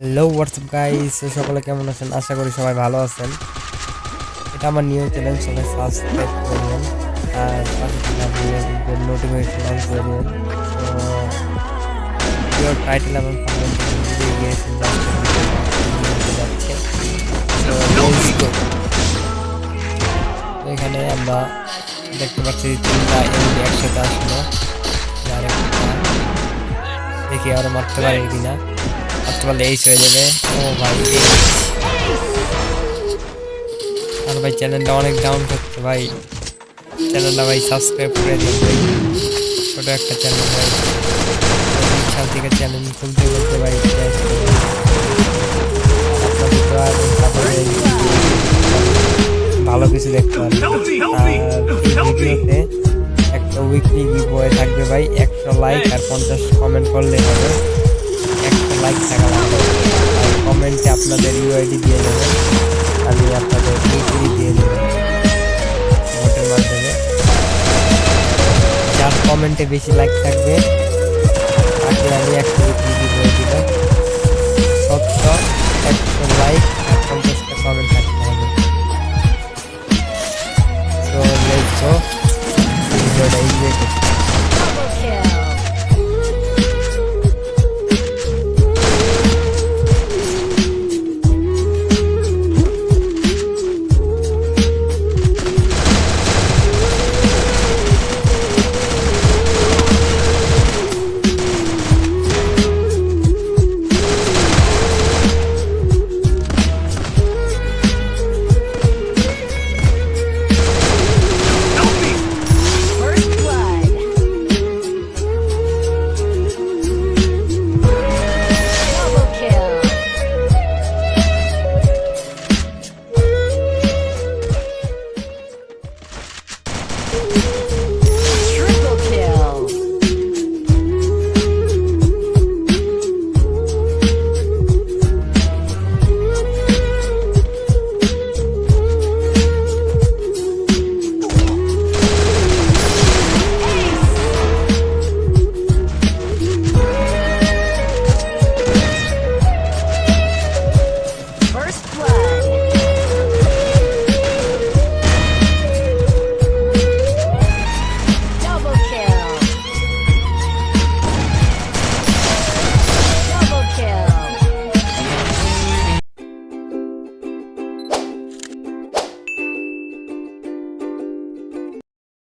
Hello WhatsApp guys, সকলে কেমন আছেন? আশা করি সবাই ভালো আছেন। এটা আমার নিউ চ্যানেল, সবাই সাবস্ক্রাইব করবেন আর পাশে থাকা বেল নোটিফিকেশন অন করে দেবেন। তো ভিডিওর টাইটেল এবং থাম্বনেল দিয়ে গিয়েছেন যাচ্ছে। তো লেটস গো। এখানে আমরা দেখতে পাচ্ছি তিনটা এনিমি একসাথে আসলো। আর একটা দেখি আরো মারতে পারে কিনা, মারতে পারলে এইচ হয়ে যাবে। ও ভাই আর ভাই চ্যানেলটা অনেক ডাউন করছে ভাই, চ্যানেলটা ভাই সাবস্ক্রাইব করে দিন ভাই। ছোট একটা চ্যানেল ভাই, 3 সাল থেকে চ্যানেল খুলতে খুলতে ভাই আপনাদের দোয়া এবং সাপোর্টে ভালো কিছু দেখতে পারেন। আর এই ভিডিওতে একটা উইকলি গিভওয়ে থাকবে ভাই, 100 লাইক আর 50 কমেন্ট করলে হবে। 100 লাইক থাকা লাগবে আর কমেন্টে আপনাদের ইউআইডি দিয়ে দেবেন, আমি আপনাদের উইকলি দিয়ে দেবো ভোটের মাধ্যমে। যার কমেন্টে বেশি লাইক থাকবে তাকে আমি একটা উইকলি